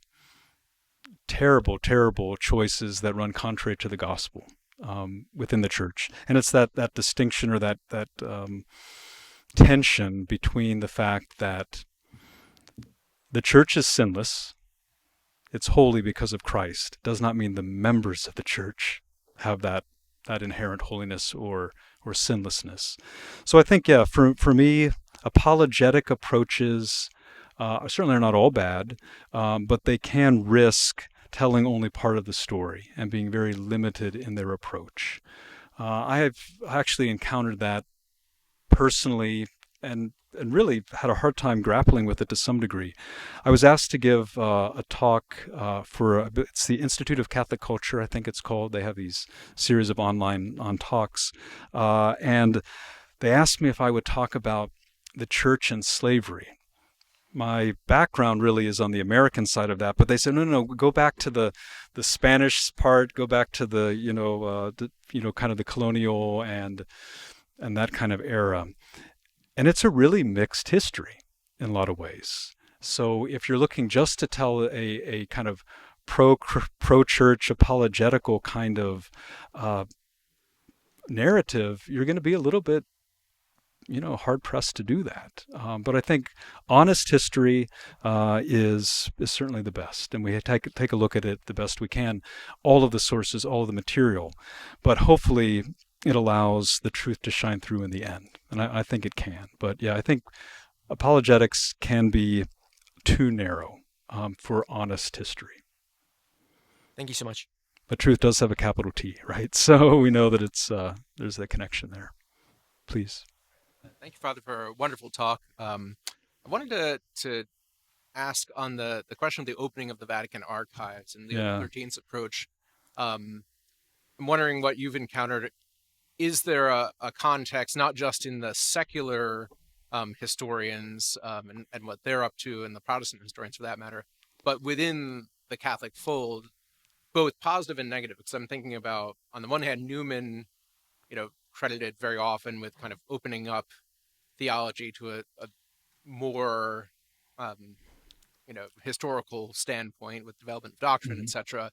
Speaker 1: terrible, terrible choices that run contrary to the gospel within the church. And it's that distinction, or that tension between the fact that the church is sinless, it's holy because of Christ, does not mean the members of the church have that inherent holiness or sinlessness. So I think, yeah, for me, apologetic approaches certainly are not all bad, but they can risk telling only part of the story and being very limited in their approach. I have actually encountered that personally, and really had a hard time grappling with it to some degree. I was asked to give a talk it's the Institute of Catholic Culture, I think it's called. They have these series of online talks. And they asked me if I would talk about the church and slavery. My background really is on the American side of that, but they said, no, go back to the Spanish part, go back to the, kind of the colonial and that kind of era. And it's a really mixed history in a lot of ways. So if you're looking just to tell a kind of pro-church apologetical kind of narrative, you're going to be a little bit, hard-pressed to do that. But I think honest history is certainly the best. And we take a look at it the best we can, all of the sources, all of the material. But hopefully it allows the truth to shine through in the end. And I think it can. But yeah, I think apologetics can be too narrow for honest history.
Speaker 4: Thank you so much.
Speaker 1: But truth does have a capital T, right? So we know that it's there's a connection there. Please.
Speaker 5: Thank you, Father, for a wonderful talk. I wanted to ask on the question of the opening of the Vatican archives and Leo XIII's approach. I'm wondering what you've encountered. Is there a context, not just in the secular historians and what they're up to, and the Protestant historians for that matter, but within the Catholic fold, both positive and negative? Because I'm thinking about, on the one hand, Newman, credited very often with kind of opening up theology to a more, historical standpoint with development of doctrine, etc.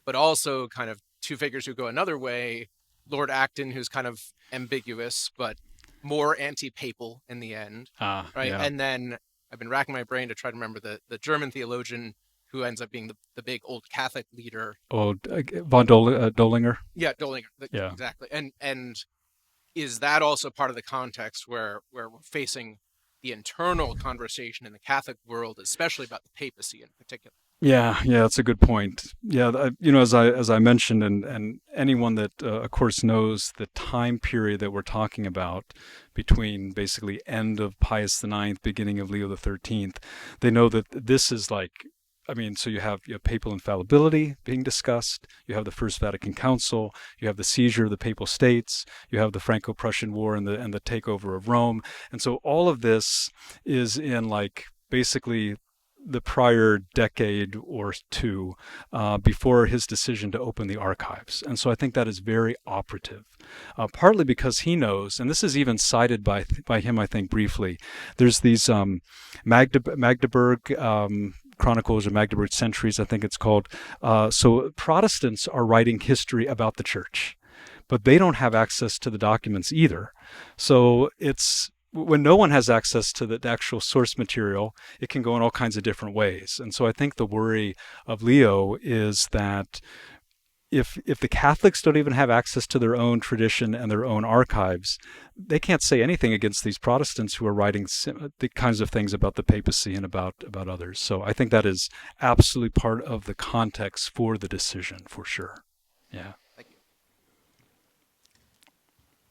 Speaker 5: But also kind of two figures who go another way. Lord Acton, who's kind of ambiguous, but more anti-papal in the end, right?
Speaker 1: Yeah.
Speaker 5: And then I've been racking my brain to try to remember the German theologian who ends up being the big old Catholic leader.
Speaker 1: Oh, von Dollinger.
Speaker 5: Yeah, Dollinger.
Speaker 1: Yeah,
Speaker 5: exactly. And is that also part of the context where we're facing the internal conversation in the Catholic world, especially about the papacy in particular?
Speaker 1: Yeah, that's a good point. Yeah, as I mentioned, and anyone that of course knows the time period that we're talking about between basically end of Pius IX, beginning of Leo XIII, they know that this is like so you have papal infallibility being discussed, you have the First Vatican Council, you have the seizure of the Papal States, you have the Franco-Prussian War and the takeover of Rome. And so all of this is in basically the prior decade or two before his decision to open the archives. And so I think that is very operative, partly because he knows, and this is even cited by him, I think, briefly. There's these Magdeburg Chronicles or Magdeburg Centuries, I think it's called. So Protestants are writing history about the church, but they don't have access to the documents either. So it's when no one has access to the actual source material, it can go in all kinds of different ways. And so I think the worry of Leo is that if the Catholics don't even have access to their own tradition and their own archives, they can't say anything against these Protestants who are writing the kinds of things about the papacy and about others. So I think that is absolutely part of the context for the decision, for sure. Yeah.
Speaker 5: Thank you.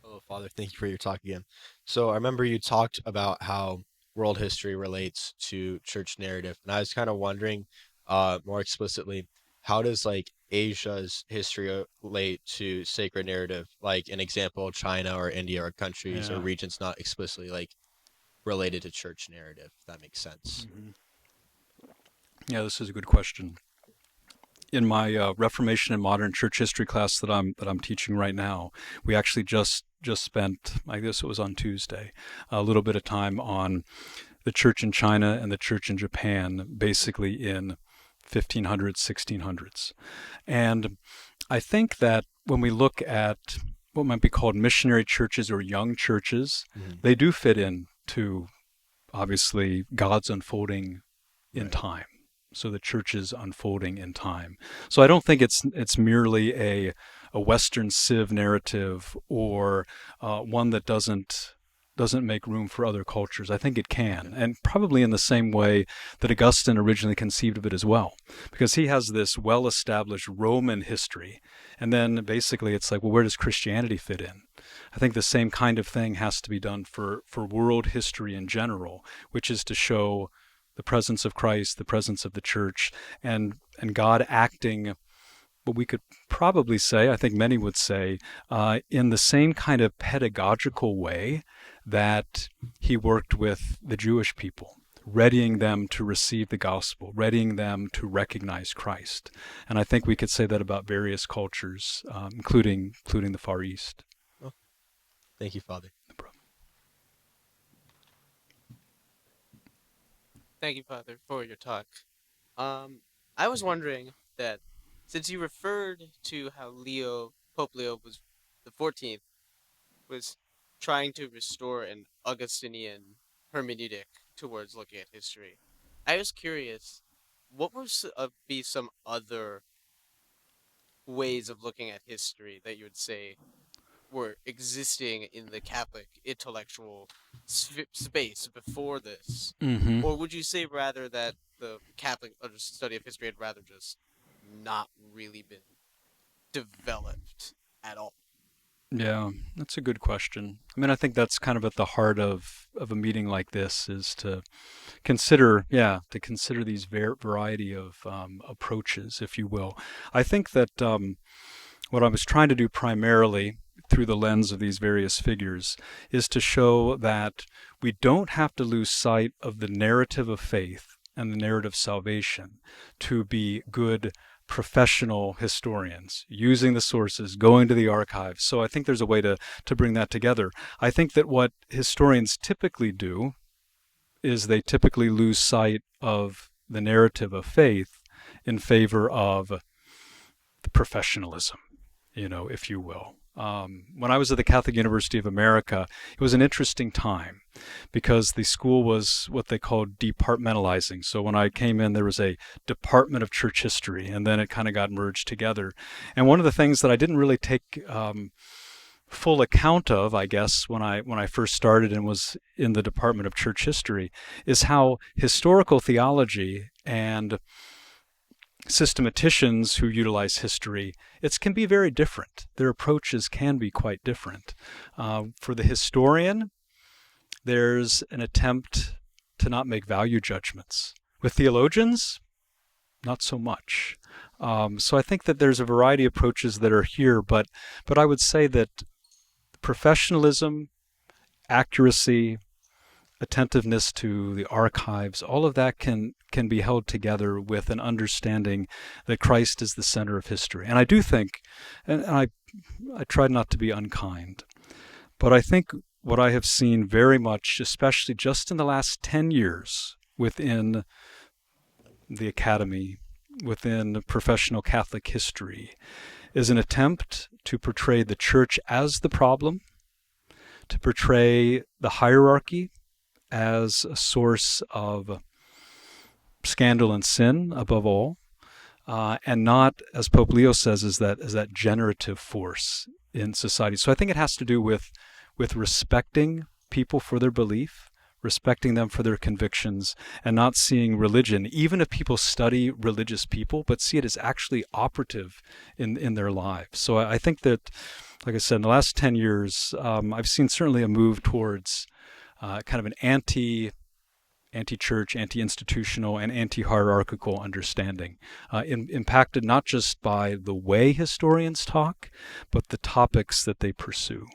Speaker 2: Hello, Father. Thank you for your talk again. So I remember you talked about how world history relates to church narrative, and I was kind of wondering more explicitly, how does Asia's history relate to sacred narrative? Like an example, China or India or countries or regions not explicitly related to church narrative, if that makes sense.
Speaker 1: Mm-hmm. Yeah, this is a good question. In my Reformation and Modern Church History class that I'm teaching right now, we actually just spent, I guess it was on Tuesday, a little bit of time on the church in China and the church in Japan, basically in 1500s, 1600s. And I think that when we look at what might be called missionary churches or young churches, they do fit into, obviously, God's unfolding in time. So the church is unfolding in time. So I don't think it's merely a Western civ narrative or one that doesn't make room for other cultures. I think it can, and probably in the same way that Augustine originally conceived of it as well, because he has this well-established Roman history, and then basically it's well, where does Christianity fit in? I think the same kind of thing has to be done for world history in general, which is to show the presence of Christ, the presence of the church, and God acting, what we could probably say, I think many would say, in the same kind of pedagogical way that he worked with the Jewish people, readying them to receive the gospel, readying them to recognize Christ. And I think we could say that about various cultures, including the Far East.
Speaker 2: Oh, thank you, Father.
Speaker 1: No problem.
Speaker 4: Thank you, Father, for your talk. I was wondering that since you referred to how Pope Leo was the 14th was trying to restore an Augustinian hermeneutic towards looking at history, I was curious, what would be some other ways of looking at history that you would say were existing in the Catholic intellectual space before this?
Speaker 1: Mm-hmm.
Speaker 4: Or would you say rather that the Catholic study of history had rather just not really been developed at all?
Speaker 1: Yeah, that's a good question. I mean, I think that's kind of at the heart of a meeting like this, is to consider these variety of approaches, if you will. I think that what I was trying to do primarily through the lens of these various figures is to show that we don't have to lose sight of the narrative of faith and the narrative of salvation to be good professional historians, using the sources, going to the archives. So I think there's a way to bring that together. I think that what historians typically do is they typically lose sight of the narrative of faith in favor of the professionalism, if you will. When I was at the Catholic University of America, it was an interesting time because the school was what they called departmentalizing. So when I came in, there was a department of church history, and then it kind of got merged together. And one of the things that I didn't really take full account of, I guess, when I first started and was in the Department of Church History, is how historical theology and systematicians who utilize history, it can be very different. Their approaches can be quite different. For the historian, there's an attempt to not make value judgments. With theologians, not so much. So I think that there's a variety of approaches that are here, but I would say that professionalism, accuracy, attentiveness to the archives, all of that can be held together with an understanding that Christ is the center of history. And I do think, and I try not to be unkind, but I think what I have seen very much, especially just in the last 10 years within the academy, within professional Catholic history, is an attempt to portray the church as the problem, to portray the hierarchy as a source of scandal and sin above all, and not, as Pope Leo says, as that generative force in society. So I think it has to do with respecting people for their belief, respecting them for their convictions, and not seeing religion, even if people study religious people, but see it as actually operative in their lives. So I think that, like I said, in the last 10 years, I've seen certainly a move towards kind of an anti-church, anti-institutional, and anti-hierarchical understanding, impacted not just by the way historians talk, but the topics that they pursue.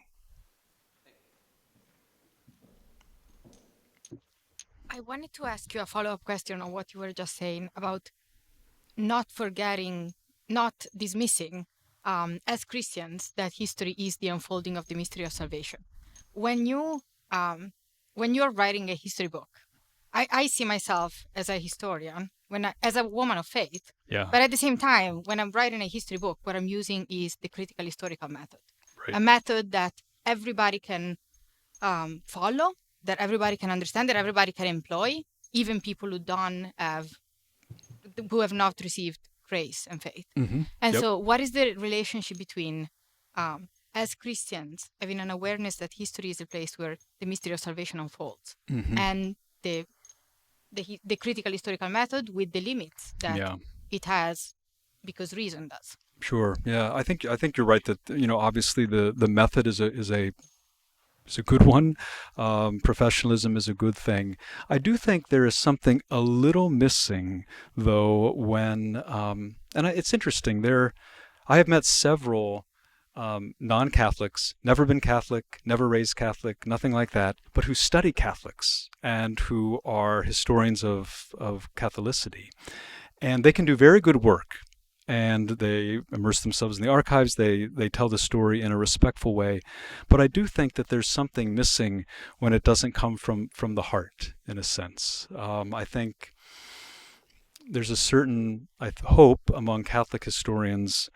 Speaker 6: I wanted to ask you a follow-up question on what you were just saying about not forgetting, not dismissing, as Christians, that history is the unfolding of the mystery of salvation. When you're writing a history book, I see myself as a historian, as a woman of faith.
Speaker 1: Yeah.
Speaker 6: But at the same time, when I'm writing a history book, what I'm using is the critical historical method,
Speaker 1: Right.
Speaker 6: a method that everybody can follow, that everybody can understand, that everybody can employ, even people who have not received grace and faith.
Speaker 1: Mm-hmm.
Speaker 6: And
Speaker 1: Yep.
Speaker 6: so what is the relationship between, as Christians, having an awareness that history is a place where the mystery of salvation unfolds,
Speaker 1: Mm-hmm.
Speaker 6: and the critical historical method with the limits that it has because reason does?
Speaker 1: Sure. Yeah, I think you're right that, obviously the method is a good one. Professionalism is a good thing. I do think there is something a little missing, though, when it's interesting. I have met several non-Catholics, never been Catholic, never raised Catholic, nothing like that, but who study Catholics and who are historians of Catholicity, and they can do very good work. And they immerse themselves in the archives. They tell the story in a respectful way. But I do think that there's something missing when it doesn't come from the heart, in a sense. I think there's a certain hope among Catholic historians,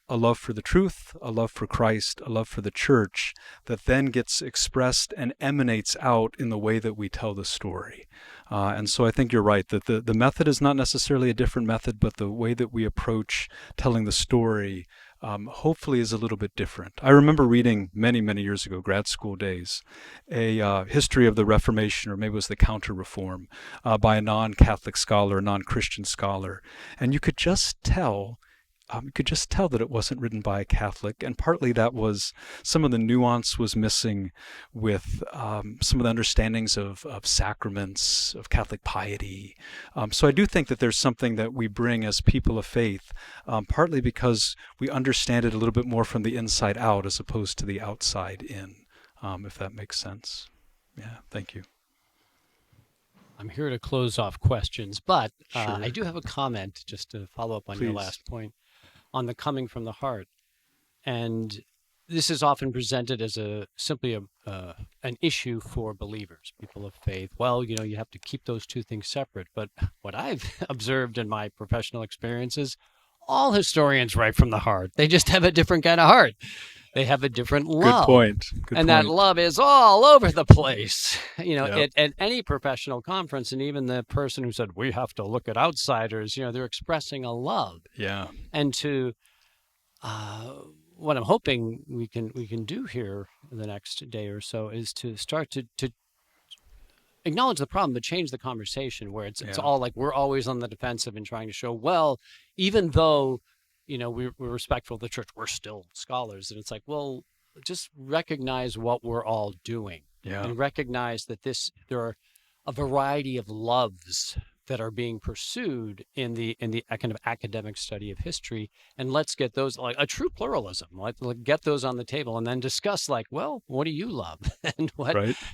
Speaker 1: a love for the truth, a love for Christ, a love for the church, that then gets expressed and emanates out in the way that we tell the story. And so I think you're right, that the method is not necessarily a different method, but the way that we approach telling the story hopefully is a little bit different. I remember reading many, many years ago, grad school days, a history of the Reformation, or maybe it was the Counter-Reform, by a non-Catholic scholar, a non-Christian scholar. And you could just tell that it wasn't written by a Catholic, and partly that was some of the nuance was missing with some of the understandings of sacraments, of Catholic piety. So I do think that there's something that we bring as people of faith, partly because we understand it a little bit more from the inside out as opposed to the outside in, if that makes sense. Yeah, thank you.
Speaker 7: I'm here to close off questions, but
Speaker 1: Sure.
Speaker 7: I do have a comment just to follow up on your
Speaker 1: Please.
Speaker 7: last point on the coming from the heart. And this is often presented as simply an issue for believers, people of faith. Well, you have to keep those two things separate. But what I've observed in my professional experiences, all historians write from the heart. They just have a different kind of heart. They have a different love.
Speaker 1: Good point.
Speaker 7: And that love is all over the place.
Speaker 1: Yep.
Speaker 7: At any professional conference, and even the person who said, we have to look at outsiders, they're expressing a love.
Speaker 1: Yeah.
Speaker 7: And to what I'm hoping we can do here in the next day or so is to start to acknowledge the problem, but change the conversation where it's all like we're always on the defensive and trying to show, well, even though we're respectful of the church, we're still scholars. And it's like, well, just recognize what we're all doing, and recognize that there are a variety of loves that are being pursued in the kind of academic study of history, and let's get those, like a true pluralism. Let's get those on the table, and then discuss, like, well, what do you love, and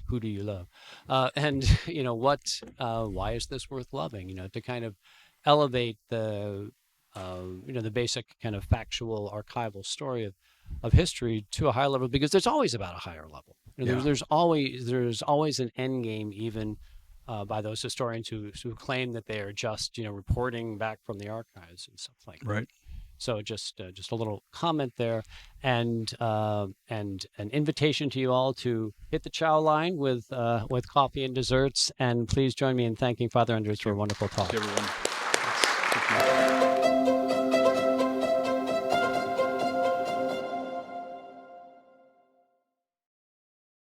Speaker 7: who do you love, and why is this worth loving? To kind of elevate the the basic kind of factual archival story of history to a higher level, because there's always about a higher level. There's always an end game, even by those historians who claim that they are just reporting back from the archives and stuff like that.
Speaker 1: Right.
Speaker 7: So just a little comment there, and an invitation to you all to hit the chow line with coffee and desserts, and please join me in thanking Father Endres for a wonderful talk.
Speaker 1: Thank you, everyone. Thank you.